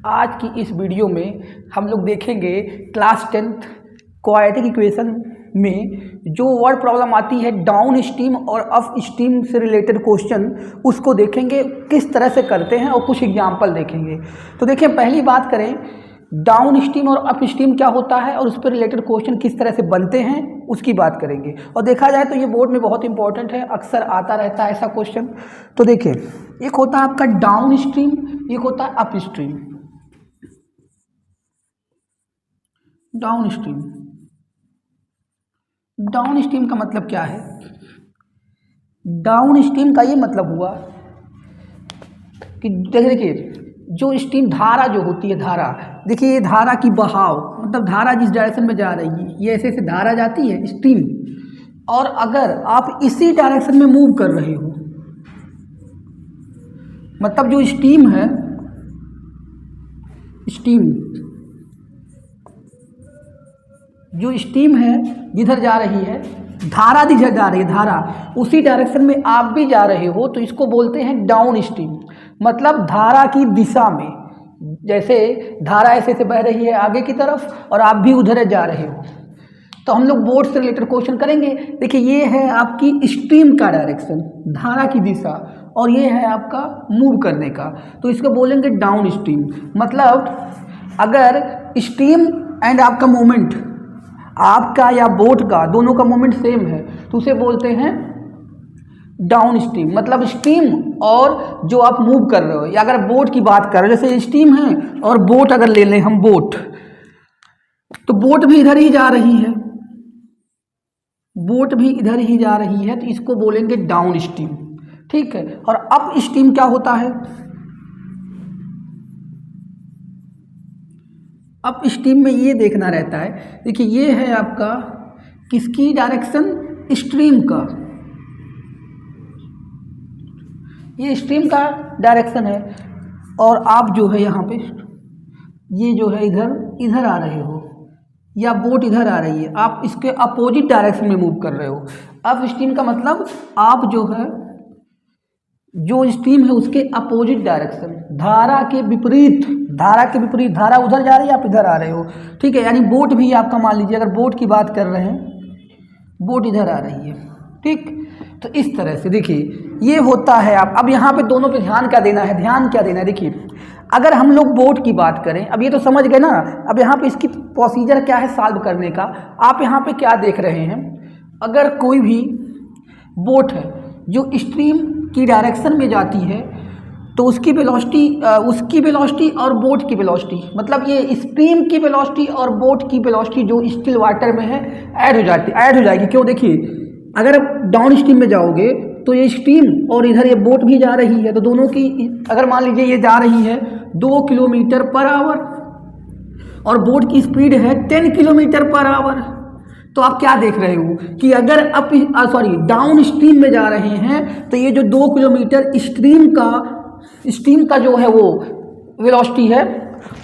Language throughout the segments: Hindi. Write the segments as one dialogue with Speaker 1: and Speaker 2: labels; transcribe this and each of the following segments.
Speaker 1: आज की इस वीडियो में हम लोग देखेंगे क्लास 10th क्वाड्रेटिक इक्वेशन में जो वर्ड प्रॉब्लम आती है डाउन स्ट्रीम और अप स्ट्रीम से रिलेटेड क्वेश्चन, उसको देखेंगे किस तरह से करते हैं और कुछ एग्जांपल देखेंगे। तो देखिए, पहली बात करें डाउन स्ट्रीम और अप स्ट्रीम क्या होता है और उस पर रिलेटेड क्वेश्चन किस तरह से बनते हैं उसकी बात करेंगे। और देखा जाए तो ये बोर्ड में बहुत इंपॉर्टेंट है, अक्सर आता रहता है ऐसा क्वेश्चन। तो देखिए, एक होता है आपका डाउन स्ट्रीम, एक होता है up stream. Down stream, down stream का मतलब क्या है? डाउन स्ट्रीम का ये मतलब हुआ कि देखिए जो स्ट्रीम धारा जो होती है, धारा देखिए, ये धारा की बहाव मतलब धारा जिस डायरेक्शन में जा रही है, ये ऐसे ऐसे धारा जाती है स्ट्रीम, और अगर आप इसी डायरेक्शन में मूव कर रहे हो, मतलब जो स्ट्रीम है, स्ट्रीम जो स्ट्रीम है जिधर जा रही है, धारा जिधर जा रही है, धारा उसी डायरेक्शन में आप भी जा रहे हो, तो इसको बोलते हैं डाउन स्ट्रीम। मतलब धारा की दिशा में, जैसे धारा ऐसे से बह रही है आगे की तरफ और आप भी उधर जा रहे हो। तो हम लोग बोर्ड से रिलेटेड क्वेश्चन करेंगे। देखिए, ये है आपकी स्ट्रीम का डायरेक्शन, धारा की दिशा, और ये है आपका मूव करने का, तो इसको बोलेंगे डाउन स्ट्रीम। मतलब अगर स्ट्रीम एंड आपका मोमेंट, आपका या बोट का, दोनों का मोमेंट सेम है, तो उसे बोलते हैं डाउन स्ट्रीम। मतलब स्ट्रीम और जो आप मूव कर रहे हो, या अगर बोट की बात कर रहे हो, जैसे स्ट्रीम है और बोट अगर ले लें हम, बोट, तो बोट भी इधर ही जा रही है, बोट भी इधर ही जा रही है, तो इसको बोलेंगे डाउन स्ट्रीम। ठीक है। और अप स्ट्रीम क्या होता है? अप स्ट्रीम में ये देखना रहता है, देखिए ये है आपका किसकी डायरेक्शन? स्ट्रीम का, ये स्ट्रीम का डायरेक्शन है, और आप जो है यहाँ पे ये जो है इधर आ रहे हो, या बोट इधर आ रही है, आप इसके अपोजिट डायरेक्शन में मूव कर रहे हो। अप स्ट्रीम का मतलब आप जो है, जो स्ट्रीम है उसके अपोजिट डायरेक्शन, धारा के विपरीत, धारा उधर जा रही है, आप इधर आ रहे हो। ठीक है। यानी बोट भी आपका, मान लीजिए अगर बोट की बात कर रहे हैं, बोट इधर आ रही है। ठीक। तो इस तरह से देखिए ये होता है। आप अब यहाँ पे दोनों पे ध्यान क्या देना है, ध्यान क्या देना है? देखिए, अगर हम लोग बोट की बात करें, अब ये तो समझ गए ना, अब यहाँ पे इसकी प्रोसीजर क्या है सॉल्व करने का। आप यहाँ पे क्या देख रहे हैं, अगर कोई भी बोट है जो स्ट्रीम की डायरेक्शन में जाती है, तो उसकी वेलोसिटी और बोट की वेलोसिटी, मतलब ये स्ट्रीम की वेलोसिटी और बोट की वेलोसिटी जो स्टिल वाटर में है, ऐड हो जाएगी। क्यों? देखिए, अगर आप डाउन स्ट्रीम में जाओगे तो ये स्ट्रीम और इधर ये बोट भी जा रही है, तो दोनों की, अगर मान लीजिए ये जा रही है 2 किलोमीटर पर आवर और बोट की स्पीड है 10 किलोमीटर पर आवर, तो आप क्या देख रहे हो कि अगर डाउन स्ट्रीम में जा रहे हैं, तो ये जो 2 किलोमीटर स्ट्रीम का जो है वो वेलोसिटी है,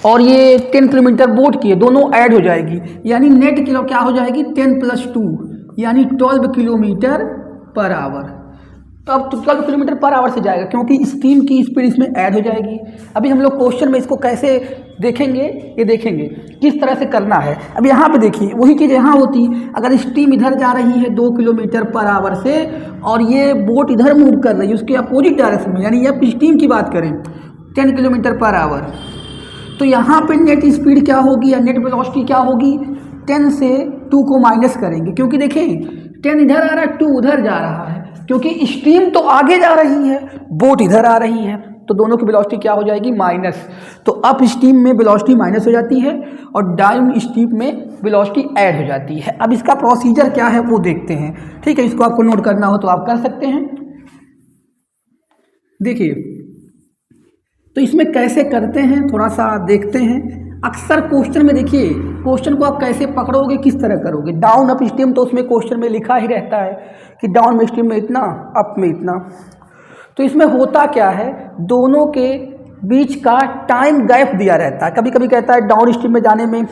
Speaker 1: और ये 10 किलोमीटर बोट की है, दोनों ऐड हो जाएगी, यानी नेट किलो क्या हो जाएगी? 10 + 2 यानी 12 किलोमीटर पर आवर। तो अब 12 किलोमीटर पर आवर से जाएगा, क्योंकि स्ट्रीम की स्पीड इसमें ऐड हो जाएगी। अभी हम लोग क्वेश्चन में इसको कैसे देखेंगे, ये देखेंगे किस तरह से करना है। अब यहाँ पे देखिए, वही चीज़ यहाँ होती, अगर स्ट्रीम इधर जा रही है 2 किलोमीटर पर आवर से, और ये बोट इधर मूव कर रही है उसके अपोजिट डायरेक्शन में, यानी ये स्ट्रीम की बात करें 10 किलोमीटर पर आवर, तो यहाँ पे नेट स्पीड क्या होगी या नेट वेलोसिटी क्या होगी? 10 से 2 को माइनस करेंगे, क्योंकि देखें 10 इधर आ रहा है, 2 उधर जा रहा है, क्योंकि स्ट्रीम तो आगे जा रही है, बोट इधर आ रही है, तो दोनों की वेलोसिटी क्या हो जाएगी? माइनस। तो अप स्ट्रीम में वेलोसिटी माइनस हो जाती है और डाउन स्ट्रीम में वेलोसिटी ऐड हो जाती है। अब इसका प्रोसीजर क्या है वो देखते हैं। ठीक है, इसको आपको नोट करना हो तो आप कर सकते हैं। देखिए, तो इसमें कैसे करते हैं थोड़ा सा देखते हैं। अक्सर क्वेश्चन में देखिए, क्वेश्चन को आप कैसे पकड़ोगे, किस तरह करोगे। डाउन अप स्ट्रीम तो उसमें क्वेश्चन में लिखा ही रहता है कि डाउन में स्ट्रीम में इतना, अप में इतना। तो इसमें होता क्या है, दोनों के बीच का टाइम गैप दिया रहता है। कभी कभी कहता है डाउन स्ट्रीम में जाने में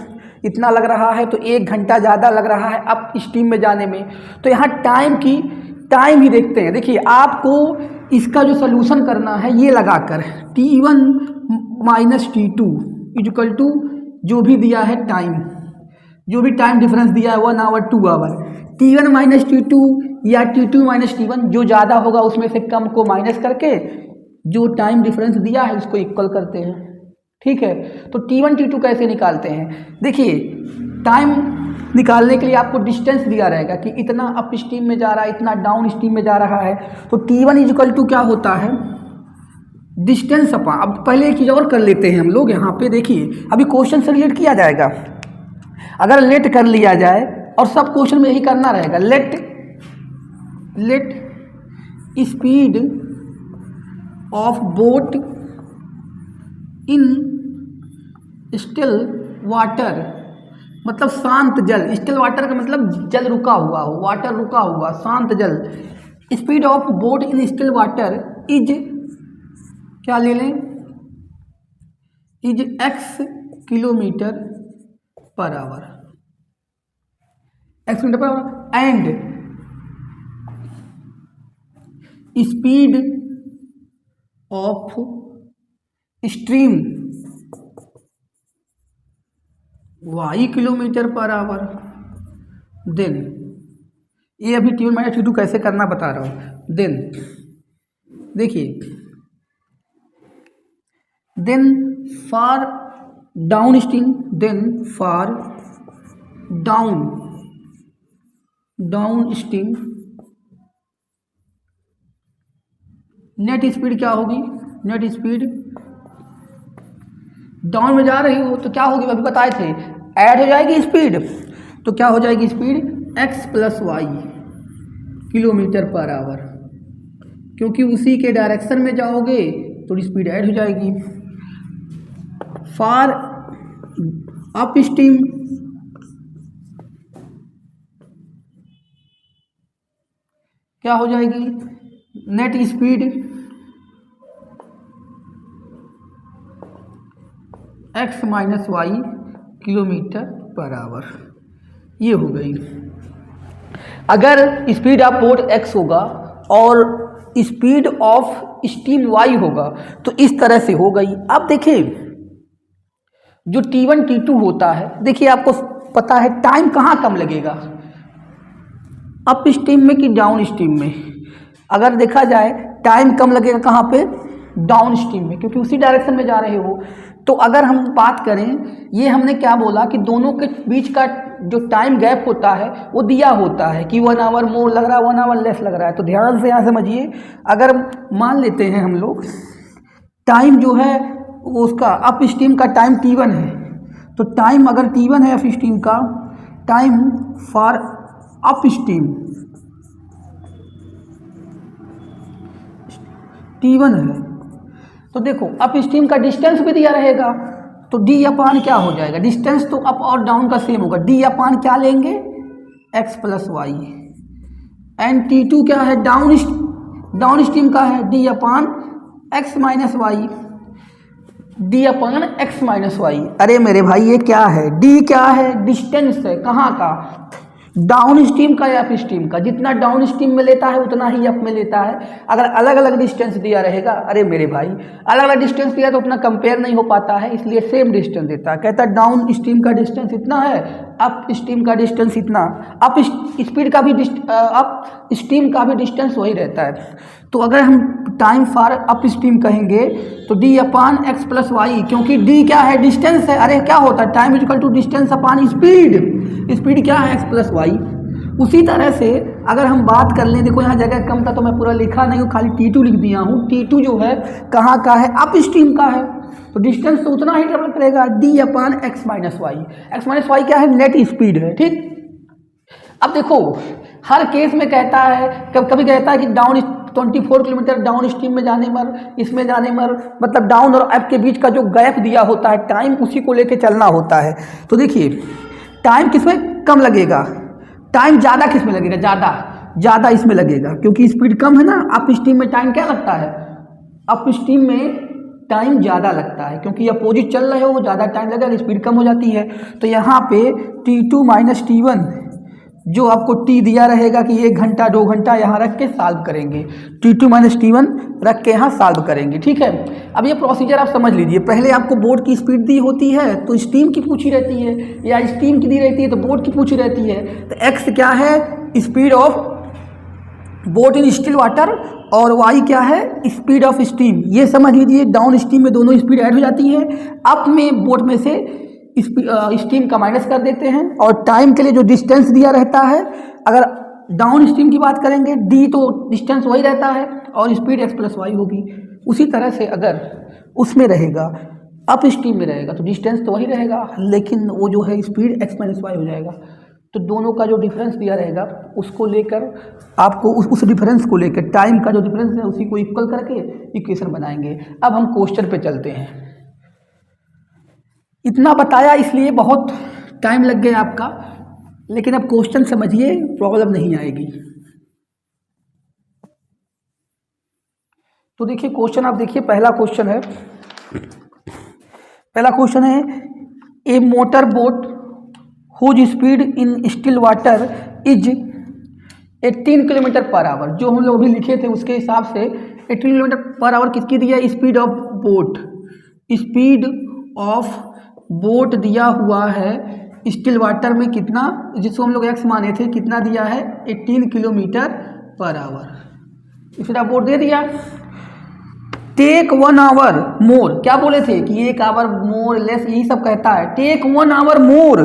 Speaker 1: इतना लग रहा है, तो 1 घंटा ज़्यादा लग रहा है अप स्ट्रीम में जाने में। तो यहाँ टाइम ही देखते हैं। देखिए, आपको इसका जो सलूशन करना है ये लगाकर T1 - T2 इक्वल टू जो भी दिया है टाइम, जो भी टाइम डिफरेंस दिया है 1 our 2 our, T1 minus T2 या T2 माइनस T1 जो ज़्यादा होगा उसमें से कम को माइनस करके जो टाइम डिफरेंस दिया है उसको इक्वल करते हैं। ठीक है, तो T1 T2 कैसे निकालते हैं? देखिए, टाइम निकालने के लिए आपको डिस्टेंस दिया रहेगा कि इतना अप स्ट्रीम में जा रहा है, इतना डाउन स्ट्रीम में जा रहा है। तो T1 इक्वल टू क्या होता है, डिस्टेंस अपॉन, अब पहले एक चीज़ और कर लेते हैं हम लोग यहाँ पे। देखिए, अभी क्वेश्चन से रिलेट किया जाएगा, अगर लेट कर लिया जाए और सब क्वेश्चन में यही करना रहेगा। Let speed of boat in still water, मतलब शांत जल, स्टिल वाटर का मतलब जल रुका हुआ हो, वाटर रुका हुआ, शांत जल। Speed of boat in still water is, क्या ले लें, is x kilometre per hour, x metre per hour, and speed of stream y kilometre per hour. Then ये अभी T1 माइनस T2 कैसे करना बता रहा हूँ। देन देखिए, then for down stream, then for down stream net speed क्या होगी, नेट स्पीड डाउन में जा रही हो तो क्या होगी, अभी बताए थे, ऐड हो जाएगी स्पीड, तो क्या हो जाएगी speed x plus y kilometre per hour, क्योंकि उसी के डायरेक्शन में जाओगे तो स्पीड ऐड हो जाएगी। फॉर अप स्ट्रीम क्या हो जाएगी, net speed x minus y kilometre per hour. ये हो गई। अगर स्पीड ऑफ बोट x होगा और स्पीड ऑफ स्टीम y होगा तो इस तरह से हो गई। अब देखिए, जो T1 T2 होता है, देखिए आपको पता है टाइम कहाँ कम लगेगा, अप स्ट्रीम में कि डाउन स्ट्रीम में। अगर देखा जाए टाइम कम लगेगा कहाँ पे, डाउन स्ट्रीम में, क्योंकि उसी डायरेक्शन में जा रहे हो। तो अगर हम बात करें, ये हमने क्या बोला कि दोनों के बीच का जो टाइम गैप होता है वो दिया होता है कि 1 आवर मोर लग रहा है, 1 आवर लेस लग रहा है। तो ध्यान से यहाँ समझिए, अगर मान लेते हैं हम लोग टाइम जो है उसका अप स्ट्रीम का टाइम T1 है, तो टाइम अगर T1 है अप स्ट्रीम का, time for up stream T1 है, तो देखो अप स्ट्रीम का डिस्टेंस भी दिया रहेगा, तो डी अपान क्या हो जाएगा, डिस्टेंस तो अप और डाउन का सेम होगा, डी अपान क्या लेंगे x plus Y. And T2 क्या है, डाउन स्ट्रीम का है, D upon x minus y, d upon x minus Y. अरे मेरे भाई ये क्या है, डी क्या है, डिस्टेंस है, कहाँ का, डाउन स्ट्रीम का या अप स्ट्रीम का। जितना डाउन स्ट्रीम में लेता है उतना ही अप में लेता है। अगर अलग अलग डिस्टेंस दिया रहेगा, अरे मेरे भाई अलग अलग डिस्टेंस दिया तो उतना कंपेयर नहीं हो पाता है, इसलिए सेम डिस्टेंस देता है। कहता है डाउन स्ट्रीम का डिस्टेंस इतना है, अप स्ट्रीम का डिस्टेंस इतना, अप स्पीड का भी अप स्ट्रीम का भी डिस्टेंस वही रहता है। तो अगर हम टाइम फॉर अप स्ट्रीम कहेंगे तो d upon x plus y, क्योंकि डी क्या है, डिस्टेंस है। अरे क्या होता है, time equal to distance upon speed, speed क्या है एक्स प्लस वाई। उसी तरह से अगर हम बात कर लें, देखो यहाँ जगह कम था तो मैं पूरा लिखा नहीं हूँ, खाली T2 लिख दिया हूँ। T2 जो है कहाँ का है, अप स्ट्रीम का है, तो डिस्टेंस तो उतना ही डेवलप करेगा, d upon x minus y. X minus y क्या है, नेट स्पीड है। ठीक, अब देखो हर केस में कहता है, कभी कहता है कि डाउन 24 किलोमीटर डाउन स्ट्रीम में जाने पर, इसमें जाने पर, मतलब डाउन और अप के बीच का जो गैप दिया होता है टाइम, उसी को लेके चलना होता है। तो देखिए टाइम किसमें कम लगेगा, टाइम ज़्यादा किसमें लगेगा, ज़्यादा इसमें लगेगा, क्योंकि स्पीड कम है ना। अप स्ट्रीम में टाइम क्या लगता है, अप स्ट्रीम में टाइम ज़्यादा लगता है, क्योंकि अपोजिट चल रहे हो वो ज़्यादा टाइम लगेगा, स्पीड कम हो जाती है। तो यहाँ पे T2 माइनस T1 जो आपको टी दिया रहेगा कि 1 घंटा 2 घंटा यहाँ रख के सॉल्व करेंगे, T2 माइनस T1 रख के यहाँ सॉल्व करेंगे। ठीक है, अब ये प्रोसीजर आप समझ लीजिए। पहले आपको बोर्ड की स्पीड दी होती है तो स्टीम की पूछी रहती है, या स्टीम की दी रहती है तो बोर्ड की पूछी रहती है। तो एक्स क्या है, speed of boat in still water, और वाई क्या है, स्पीड ऑफ स्टीम। ये समझ लीजिए, डाउन स्ट्रीम में दोनों स्पीड ऐड हो जाती है, अप में बोट में से स्टीम का माइनस कर देते हैं, और टाइम के लिए जो डिस्टेंस दिया रहता है, अगर डाउन स्ट्रीम की बात करेंगे डी तो डिस्टेंस वही रहता है और स्पीड एक्स प्लस वाई होगी। उसी तरह से अगर उसमें रहेगा, अप स्ट्रीम में रहेगा तो डिस्टेंस तो वही रहेगा, लेकिन वो जो है स्पीड एक्स माइनस वाई हो जाएगा। तो दोनों का जो डिफरेंस दिया रहेगा उसको लेकर आपको उस डिफरेंस को लेकर टाइम का जो डिफरेंस है उसी को इक्वल करके इक्वेशन बनाएंगे। अब हम क्वेश्चन पे चलते हैं। इतना बताया इसलिए बहुत टाइम लग गया आपका, लेकिन अब क्वेश्चन समझिए, प्रॉब्लम नहीं आएगी। तो देखिए क्वेश्चन, आप देखिए पहला क्वेश्चन है a motor boat whose speed in still water is 18 kilometre per hour. जो हम लोग भी लिखे थे उसके हिसाब से 18 किलोमीटर पर आवर किसकी दिया, speed of boat. Speed of boat दिया हुआ है स्टिल वाटर में कितना, जिसको हम लोग एक्स माने थे, कितना दिया है 18 kilometre per hour. Speed of boat दे दिया। टेक 1 आवर मोर, क्या बोले थे कि 1 आवर मोर लेस, यही सब कहता है। Take 1 hour more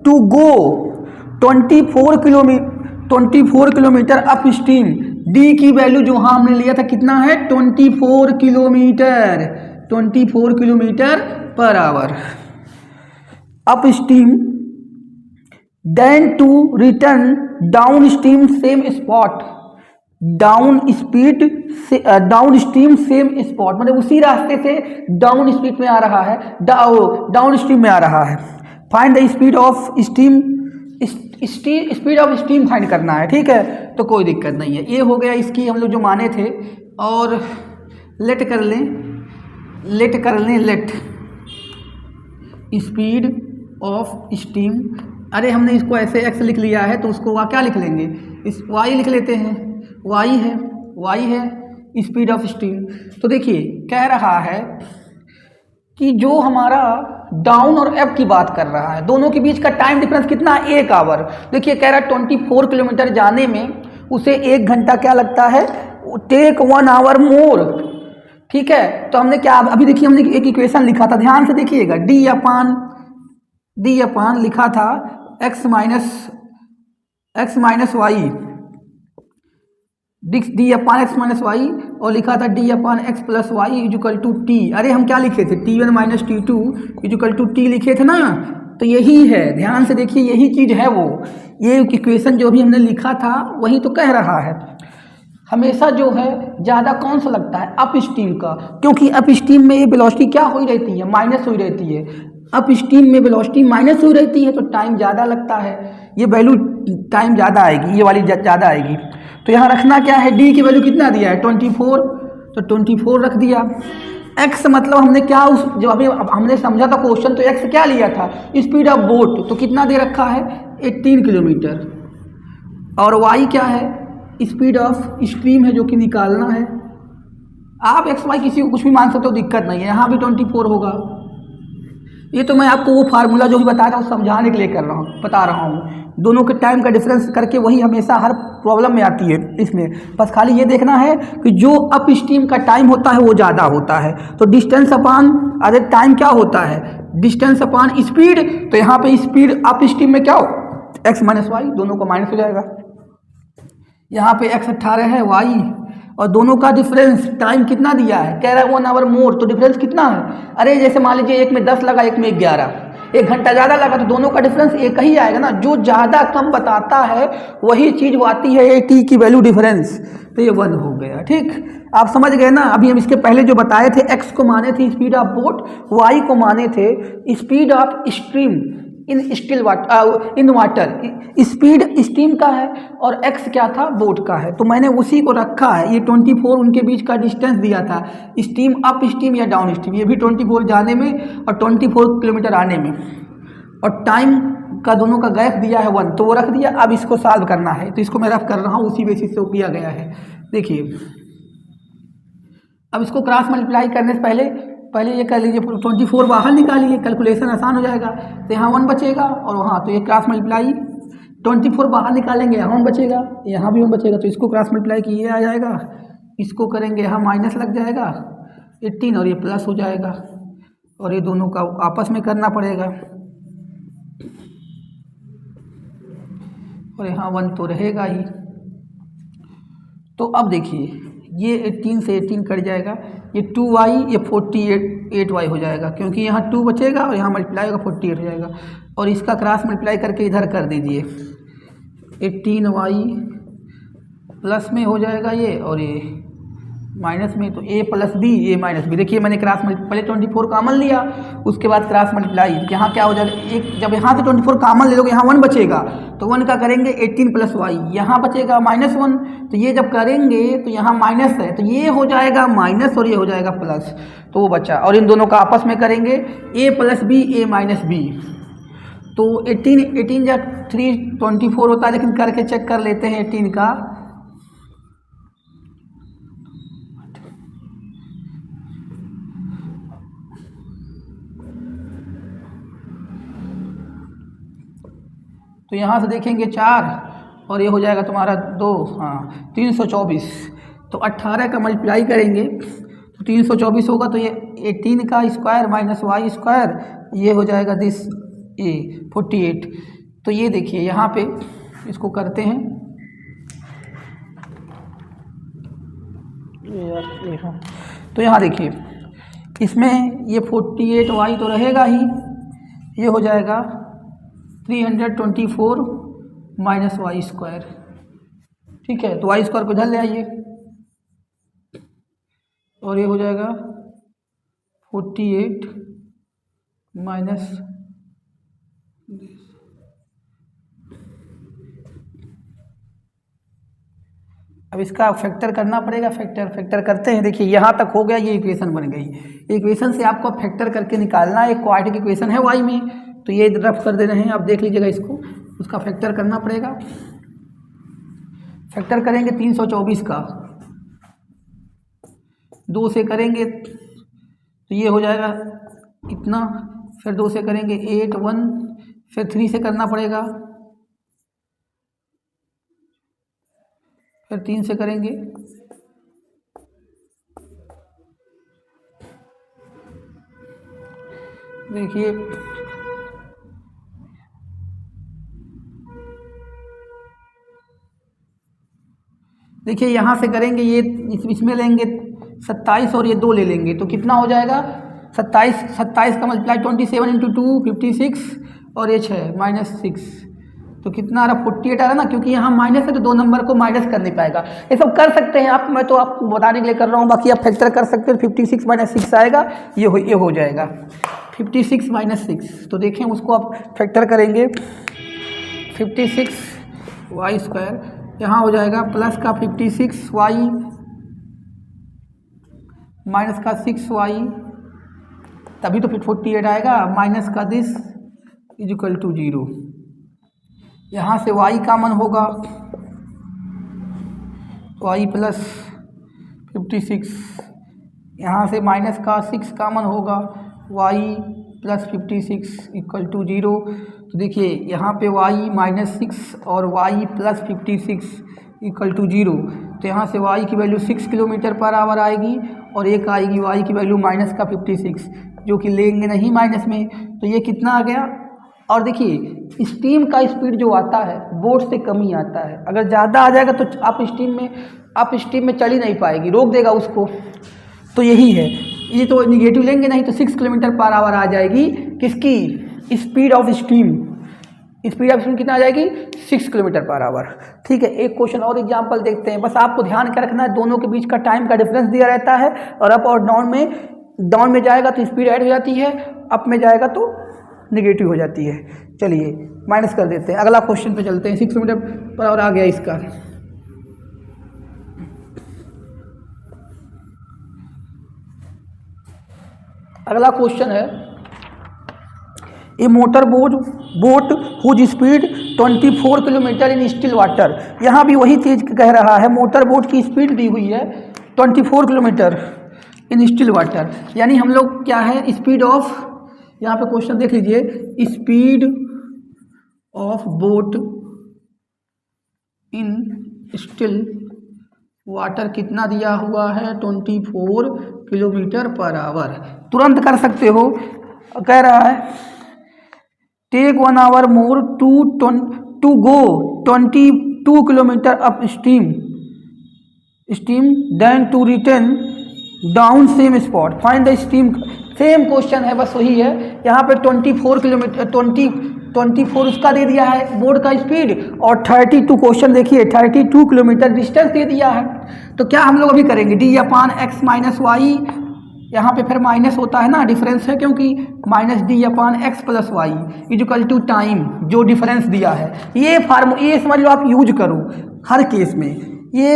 Speaker 1: to go 24 kilometre up stream. D की वैल्यू जो वहाँ हमने लिया था कितना है, 24 kilometre per hour up stream. Then to return down stream same spot, down stream same spot, मतलब उसी रास्ते से डाउन स्पीड में आ रहा है, डाउन स्ट्रीम में आ रहा है। Find the speed of steam, speed of steam find करना है। ठीक है, तो कोई दिक्कत नहीं है। ये हो गया इसकी हम लोग जो माने थे, और लेट कर लें स्पीड ऑफ स्टीम। अरे हमने इसको ऐसे एक्स लिख लिया है तो उसको क्या लिख लेंगे, इस वाई लिख लेते हैं। वाई है स्पीड ऑफ स्टीम। तो देखिए कह रहा है कि जो हमारा डाउन और अप की बात कर रहा है, दोनों के बीच का टाइम डिफरेंस कितना, 1 आवर। देखिए कह रहा है 24 किलोमीटर जाने में उसे 1 घंटा क्या लगता है, टेक 1 आवर मोर। ठीक है, तो हमने क्या, अभी देखिए हमने एक इक्वेशन लिखा था, ध्यान से देखिएगा, डी अपान लिखा था x minus y, d upon x minus y, और लिखा था d upon x plus y equal to t. अरे हम क्या लिखे थे, T1 minus T2 equal to T लिखे थे ना। तो यही है, ध्यान से देखिए, यही चीज़ है वो। ये इक्वेशन जो भी हमने लिखा था वही तो कह रहा है। हमेशा जो है ज़्यादा कौन सा लगता है, अप स्ट्रीम का, क्योंकि अप स्ट्रीम में ये वेलोसिटी क्या हुई रहती है, माइनस हुई रहती है। अप स्ट्रीम में वेलोसिटी माइनस हुई रहती है तो टाइम ज़्यादा लगता है, ये वैल्यू टाइम ज़्यादा आएगी, ये वाली ज़्यादा आएगी। तो यहाँ रखना क्या है, डी की वैल्यू कितना दिया है 24, तो 24 रख दिया। एक्स मतलब हमने क्या, उस जो अभी हमने समझा था क्वेश्चन, तो एक्स क्या लिया था, स्पीड ऑफ बोट, तो कितना दे रखा है 18 किलोमीटर। और वाई क्या है, स्पीड ऑफ स्ट्रीम है जो कि निकालना है। आप एक्स वाई किसी को कुछ भी मान सकते हो, दिक्कत नहीं है, यहाँ भी 24 होगा। ये तो मैं आपको वो फार्मूला जो भी बताया था वो समझाने के लिए बता रहा हूँ। दोनों के टाइम का डिफरेंस करके वही हमेशा हर प्रॉब्लम में आती है इसमें, बस खाली ये देखना है कि जो अप स्ट्रीम का टाइम होता है वो ज़्यादा होता है, तो डिस्टेंस अपान अरे टाइम क्या होता है, डिस्टेंस अपान स्पीड। तो यहाँ पे स्पीड अप स्ट्रीम में क्या हो, एक्स माइनस वाई, दोनों को माइनस हो जाएगा। यहाँ पे एक्स 18 है, वाई, और दोनों का डिफरेंस टाइम कितना दिया है, कह रहा है 1 आवर मोर, तो डिफरेंस कितना है, अरे जैसे मान लीजिए एक में 10 लगा, एक में 11, 1 घंटा ज़्यादा लगा, तो दोनों का डिफरेंस एक ही आएगा ना। जो ज़्यादा कम बताता है वही चीज़ वो आती है, ये टी की वैल्यू डिफरेंस, तो ये 1 हो गया। ठीक, आप समझ गए ना। अभी हम इसके पहले जो बताए थे, एक्स को माने थे स्पीड ऑफ बोट, वाई को माने थे speed of stream in still water, in water. Speed steam का है और एक्स क्या था, बोट का है, तो मैंने उसी को रखा है। ये 24 उनके बीच का डिस्टेंस दिया था, स्टीम अप स्टीम या डाउन स्टीम, ये भी 24 जाने में और 24 किलोमीटर आने में। और टाइम का दोनों का गैप दिया है 1, तो वो रख दिया। अब इसको सॉल्व करना है, तो इसको मैं रफ कर रहा हूँ, उसी बेसिस से वो किया गया है। देखिए अब इसको क्रॉस मल्टीप्लाई करने से पहले ये कर लीजिए, 24 बाहर निकालिए, कैलकुलेशन आसान हो जाएगा। तो यहाँ 1 बचेगा और वहाँ, तो ये क्रॉस मल्टीप्लाई 24 बाहर निकालेंगे, यहाँ 1 बचेगा, यहाँ भी 1 बचेगा, तो इसको क्रॉस मल्टीप्लाई की ये आ जाएगा, इसको करेंगे यहाँ माइनस लग जाएगा 18 और ये प्लस हो जाएगा, और ये दोनों का आपस में करना पड़ेगा, और यहाँ 1 तो रहेगा ही। तो अब देखिए ये 18 से 18 कट जाएगा, ये 2y, ये 48y हो जाएगा, क्योंकि यहाँ 2 बचेगा और यहाँ मल्टीप्लाई होगा 48 हो जाएगा, और इसका क्रॉस मल्टीप्लाई करके इधर कर दीजिए, 18y प्लस में हो जाएगा ये, और ये माइनस में, तो a plus b, a minus b. देखिए मैंने क्रॉस पहले 24 कॉमन लिया, उसके बाद क्रॉस मल्टीप्लाई, यहाँ क्या हो जाएगा, एक जब यहाँ से 24 कॉमन ले लोगे, यहाँ 1 बचेगा, तो 1 का करेंगे 18 प्लस y, यहाँ बचेगा -1, तो ये जब करेंगे तो यहाँ माइनस है, तो ये हो जाएगा माइनस और ये हो जाएगा प्लस, तो वो बचा, और इन दोनों का आपस में करेंगे a plus b, a minus b. तो 18 या 324 होता है, लेकिन करके चेक कर लेते हैं 18 का। तो यहाँ से देखेंगे 4 और ये हो जाएगा तुम्हारा 2, हाँ 324। तो 18 का मल्टीप्लाई करेंगे तो 324 होगा, तो ये 18 का स्क्वायर माइनस वाई स्क्वायर, ये हो जाएगा दिस ए 48। तो ये देखिए यहाँ पे इसको करते हैं, तो यहाँ देखिए इसमें ये 48y तो रहेगा ही, ये हो जाएगा 324 माइनस वाई स्क्वायर, ठीक है। तो वाई स्क्वायर को इधर ले आइए, और ये हो जाएगा 48 माइनस, अब इसका फैक्टर करना पड़ेगा, फैक्टर करते हैं। देखिए यहाँ तक हो गया, ये इक्वेशन बन गई। इक्वेशन से आपको फैक्टर करके निकालना है, एक क्वाड्रेटिक इक्वेशन है वाई में, तो ये रफ कर दे रहे हैं, आप देख लीजिएगा इसको, उसका फैक्टर करना पड़ेगा। फैक्टर करेंगे 324 का, 2 से करेंगे तो ये हो जाएगा इतना, फिर 2 से करेंगे 8 1, फिर 3 से करना पड़ेगा, फिर 3 से करेंगे, देखिए यहाँ से करेंगे, ये इसमें लेंगे 27 और ये 2 ले लेंगे, तो कितना हो जाएगा 27 का मल्टीप्लाई 27 इंटू 2 56, और ये 6 -6, तो कितना आ रहा 48 आ रहा ना, क्योंकि यहाँ माइनस है तो 2 नंबर को माइनस कर नहीं पाएगा। ये सब कर सकते हैं आप, मैं तो आपको बताने के लिए कर रहा हूँ, बाकी आप फैक्टर कर सकते हो। 56 - 6 आएगा, ये हो जाएगा 56 - 6। तो देखें उसको आप फैक्टर करेंगे, 56y स्क्वायर, यहाँ हो जाएगा प्लस का 56y माइनस का 6y, तभी तो फिर 48 आएगा, माइनस का दिस इज इक्वल टू 0। यहाँ से y कॉमन होगा, y प्लस 56, यहाँ से माइनस का 6 कॉमन होगा, y प्लस 56 इक्वल टू 0। तो देखिए यहाँ पे y -6 और y प्लस 56 इक्वल टू 0, तो यहाँ से y की वैल्यू 6 किलोमीटर पर आवर आएगी, और एक आएगी y की वैल्यू माइनस का 56, जो कि लेंगे नहीं माइनस में, तो ये कितना आ गया। और देखिए स्टीम का स्पीड जो आता है बोट से कम ही आता है, अगर ज़्यादा आ जाएगा तो आप स्टीम में चल ही नहीं पाएगी, रोक देगा उसको। तो यही है, ये तो निगेटिव लेंगे नहीं तो 6 किलोमीटर पर आवर आ जाएगी, किसकी speed of steam. Speed of steam कितना आ जाएगी 6 किलोमीटर पर आवर। ठीक है, एक क्वेश्चन और एग्जांपल देखते हैं। बस आपको ध्यान क्या रखना है, दोनों के बीच का टाइम का डिफरेंस दिया रहता है, और अप और डाउन में जाएगा तो स्पीड ऐड हो जाती है, अप में जाएगा तो निगेटिव हो जाती है। चलिए माइनस कर देते हैं, अगला क्वेश्चन पे चलते हैं। 6 किलोमीटर पर आवर आ गया इसका। अगला क्वेश्चन है a motor boat whose speed 24 kilometre in still water. यहाँ भी वही चीज़ कह रहा है, मोटर बोट की स्पीड दी हुई है 24 किलोमीटर इन स्टिल वाटर। यानी हम लोग क्या है, स्पीड ऑफ, यहाँ पे क्वेश्चन देख लीजिए, speed of boat in still water कितना दिया हुआ है, 24 किलोमीटर पर आवर। तुरंत कर सकते हो, कह रहा है take 1 hour more to go 22 kilometre up stream then to return down same spot, find the stream. Same question है, बस वही है। यहाँ पे 24 किलोमीटर 24 उसका दे दिया है बोर्ड का स्पीड, और 32 क्वेश्चन देखिए 32 किलोमीटर डिस्टेंस दे दिया है। तो क्या हम लोग अभी करेंगे, d/x माइनस वाई, यहाँ पे फिर माइनस होता है ना, डिफरेंस है, क्योंकि minus d/x plus y equal to time, जो डिफरेंस दिया है। ये समझ लो आप यूज करो हर केस में, ये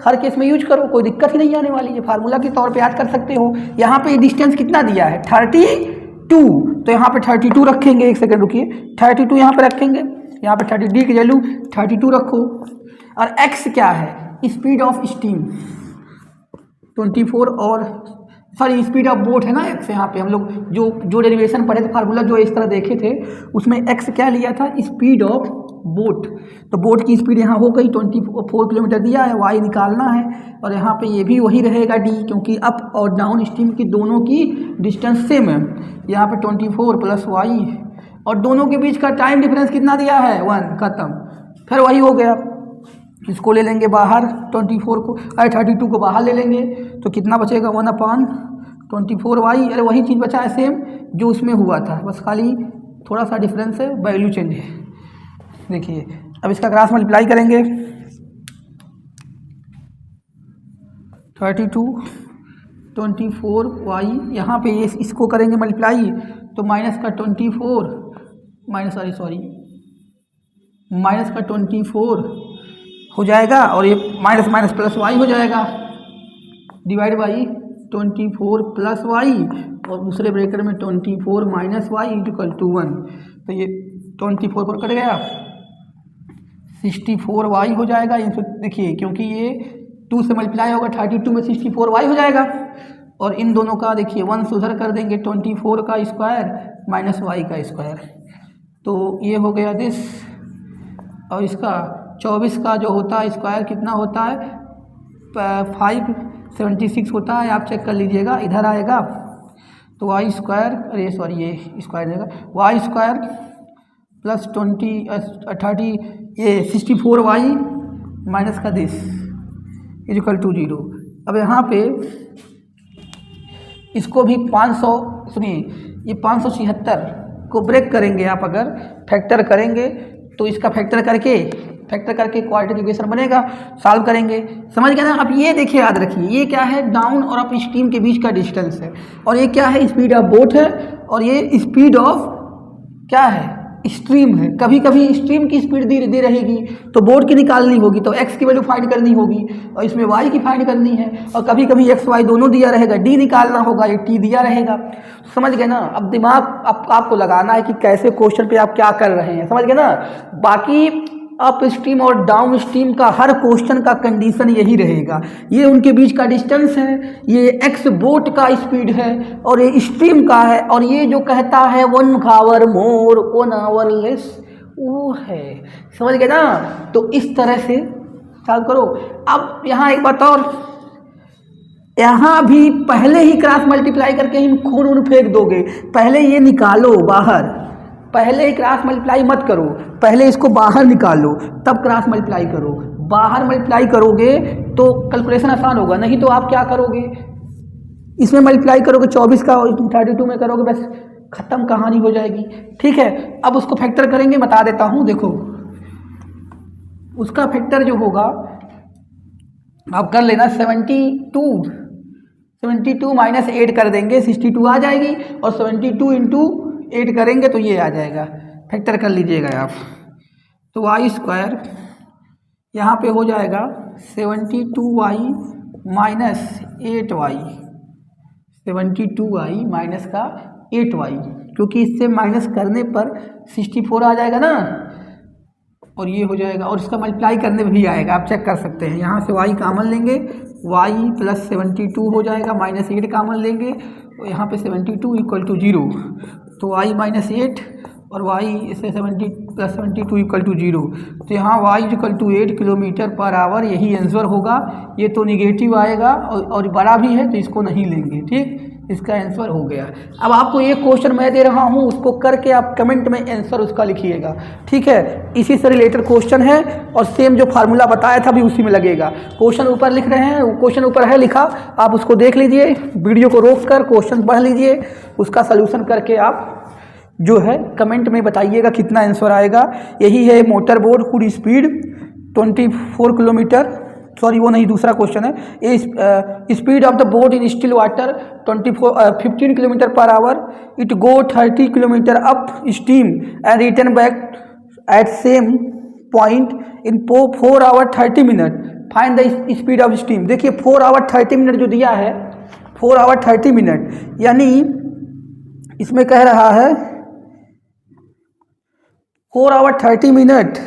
Speaker 1: हर केस में यूज करो, कोई दिक्कत ही नहीं आने वाली है। फार्मूला के तौर पे याद कर सकते हो। यहाँ पे डिस्टेंस कितना दिया है 32, तो यहाँ पे 32 रखेंगे। एक सेकंड रुकिए, 32 यहाँ पे रखेंगे, यहाँ पे 30 की वैल्यू 32 रखो। और x क्या है, स्पीड ऑफ स्टीम 24, और सॉरी स्पीड ऑफ बोट है ना x। यहाँ पे हम लोग जो डेरिवेशन पढ़े थे, फार्मूला जो इस तरह देखे थे, उसमें x क्या लिया था, स्पीड ऑफ बोट। तो बोट की स्पीड यहाँ हो गई 24 किलोमीटर दिया है, y निकालना है। और यहाँ पे ये भी वही रहेगा d, क्योंकि अप और डाउन स्ट्रीम की दोनों की डिस्टेंस सेम है। यहाँ पे 24 प्लस y, और दोनों के बीच का टाइम डिफरेंस कितना दिया है 1, खत्म। फिर वही हो गया, इसको ले लेंगे बाहर, 24 को 32 को बाहर ले लेंगे, तो कितना बचेगा 1/24y। अरे वही चीज़ बचा है सेम जो उसमें हुआ था, बस खाली थोड़ा सा डिफरेंस है, वैल्यू चेंज है। देखिए अब इसका क्रॉस मल्टीप्लाई करेंगे, 32 24y, यहाँ पे ये इसको करेंगे मल्टीप्लाई, तो माइनस का 24 माइनस का 24 हो जाएगा, और ये माइनस माइनस प्लस वाई हो जाएगा, डिवाइड बाई 24 प्लस वाई, और दूसरे ब्रैकेट में 24 माइनस वाई इक्वल टू 1। तो ये 24 पर कट गया, 64y हो जाएगा। देखिए क्योंकि ये 2 से मल्टीप्लाई होगा, 32 में 64y हो जाएगा। और इन दोनों का देखिए 1 से उधर कर देंगे, 24 का स्क्वायर माइनस वाई का स्क्वायर, तो ये हो गया दिस। और इसका 24 का जो होता है स्क्वायर कितना होता है 576 होता है, आप चेक कर लीजिएगा, इधर आएगा तो वाई स्क्वायर, अरे सॉरी ये स्क्वायर देगा, वाई स्क्वायर प्लस 30 ये 64y माइनस का दिस इक्वल टू 0। अब यहाँ पे इसको भी 500, सुनिए ये 576 को ब्रेक करेंगे आप, अगर फैक्टर करेंगे तो इसका फैक्टर करके क्वाड्रेटिक इक्वेशन बनेगा, सॉल्व करेंगे, समझ गए ना। अब ये देखिए याद रखिए, ये क्या है, डाउन और अप स्ट्रीम के बीच का डिस्टेंस है, और ये क्या है, स्पीड ऑफ बोट है, और ये स्पीड ऑफ क्या है, स्ट्रीम है। कभी कभी स्ट्रीम की स्पीड दे रहेगी तो बोट की निकालनी होगी, तो x की वैल्यू फाइंड करनी होगी, और इसमें y की फाइंड करनी है, और कभी कभी x y दोनों दिया रहेगा, d निकालना होगा, ये t दिया रहेगा, समझ गए ना। अब दिमाग आपको लगाना है कि कैसे क्वेश्चन पे आप क्या कर रहे हैं, समझ गए ना। बाकी अप स्ट्रीम और डाउन स्ट्रीम का हर क्वेश्चन का कंडीशन यही रहेगा, ये उनके बीच का डिस्टेंस है, ये एक्स बोट का स्पीड है और ये स्ट्रीम का है, और ये जो कहता है 1 आवर मोर 1 आवर लेस वो है, समझ गए ना। तो इस तरह से सॉल्व करो। अब यहाँ एक बात और, यहाँ भी पहले ही क्रॉस मल्टीप्लाई करके ही खून फेंक दोगे, पहले ये निकालो बाहर, पहले ही क्रॉस मल्टीप्लाई मत करो, पहले इसको बाहर निकालो तब क्रॉस मल्टीप्लाई करो। बाहर मल्टीप्लाई करोगे तो कैलकुलेशन आसान होगा, नहीं तो आप क्या करोगे, इसमें मल्टीप्लाई करोगे 24 का 32 में करोगे, बस खत्म कहानी हो जाएगी। ठीक है, अब उसको फैक्टर करेंगे, बता देता हूँ, देखो उसका फैक्टर जो होगा आप कर लेना, 72 माइनस 8 कर देंगे, 62 आ जाएगी, और 72 इंटू 8 करेंगे तो ये आ जाएगा, फैक्टर कर लीजिएगा आप। तो वाई स्क्वायर यहाँ पे हो जाएगा 72y minus 8y, 72y minus का 8y क्योंकि इससे माइनस करने पर 64 आ जाएगा ना, और ये हो जाएगा, और इसका मल्टीप्लाई करने में भी आएगा, आप चेक कर सकते हैं। यहाँ से y कॉमन लेंगे, y प्लस 72 हो जाएगा, माइनस 8 कॉमन लेंगे, तो यहाँ पे 72 इक्वल टू 0, तो y माइनस 8 और y इससे 70 प्लस 72 इक्वल टू 0, तो यहाँ y equal to 8 kilometre per hour, यही आंसर होगा। ये तो निगेटिव आएगा और बड़ा भी है तो इसको नहीं लेंगे, ठीक, इसका आंसर हो गया। अब आपको एक क्वेश्चन मैं दे रहा हूँ, उसको करके आप कमेंट में आंसर उसका लिखिएगा, ठीक है। इसी से रिलेटेड क्वेश्चन है और सेम जो फार्मूला बताया था भी उसी में लगेगा। क्वेश्चन ऊपर लिख रहे हैं, क्वेश्चन ऊपर है लिखा, आप उसको देख लीजिए, वीडियो को रोक कर क्वेश्चन पढ़ लीजिए, उसका सलूशन करके आप जो है कमेंट में बताइएगा कितना आंसर आएगा। यही है motor boat could speed 24 kilometre, sorry वो नहीं, दूसरा क्वेश्चन है। Speed of the boat in still water 15 kilometre per hour, it go 30 kilometre up stream and return back at same point in 4 hour 30 minute, find the speed of stream. देखिए 4 आवर 30 मिनट जो दिया है, 4 आवर 30 मिनट, यानी इसमें कह रहा है 4 hour 30 minute,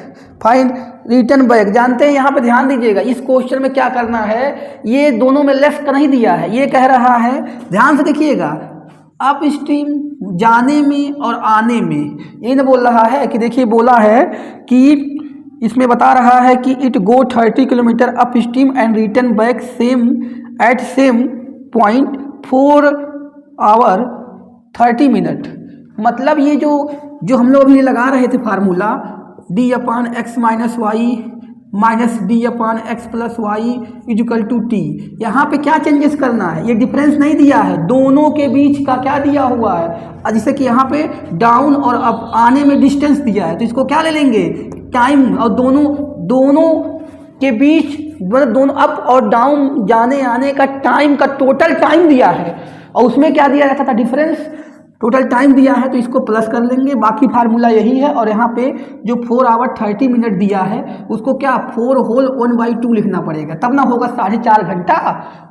Speaker 1: find return back. जानते हैं, यहाँ पे ध्यान दीजिएगा, इस क्वेश्चन में क्या करना है, ये दोनों में लेफ्ट का नहीं दिया है, ये कह रहा है, ध्यान से देखिएगा, अप स्ट्रीम जाने में और आने में, ये न बोल रहा है कि, देखिए बोला है कि इसमें बता रहा है कि it go 30 kilometre up stream and return back same at same point 4 hour 30 minute. मतलब ये जो हम लोग अभी लगा रहे थे formula, d upon x minus y minus d upon x plus y equal to t, यहाँ पे क्या चेंजेस करना है, ये डिफरेंस नहीं दिया है, दोनों के बीच का क्या दिया हुआ है, जैसे कि यहाँ पे डाउन और अप आने में डिस्टेंस दिया है, तो इसको क्या ले लेंगे, टाइम, और दोनों के बीच, दोनों अप और डाउन जाने आने का टाइम का टोटल टाइम दिया है, और उसमें क्या दिया रहता था, डिफरेंस, टोटल टाइम दिया है, तो इसको प्लस कर लेंगे। बाकी फार्मूला यही है, और यहाँ पे जो 4 आवर 30 मिनट दिया है उसको क्या 4 होल 1/2 लिखना पड़ेगा, तब ना होगा 4.5 घंटा।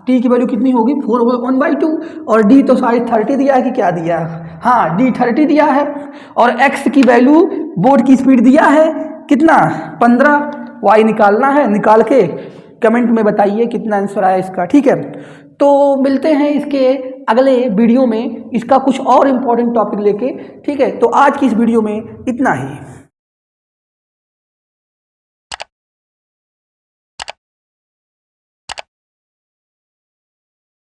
Speaker 1: टी की वैल्यू कितनी होगी, 4 होल 1/2, और डी तो 30 दिया है कि क्या दिया है, हाँ डी 30 दिया है, और एक्स की वैल्यू बोट की स्पीड दिया है कितना 15, वाई निकालना है, निकाल के कमेंट में बताइए कितना आंसर आया इसका, ठीक है। तो मिलते हैं इसके अगले वीडियो में, इसका कुछ और इम्पोर्टेंट टॉपिक लेके, ठीक है। तो आज की इस वीडियो में इतना ही।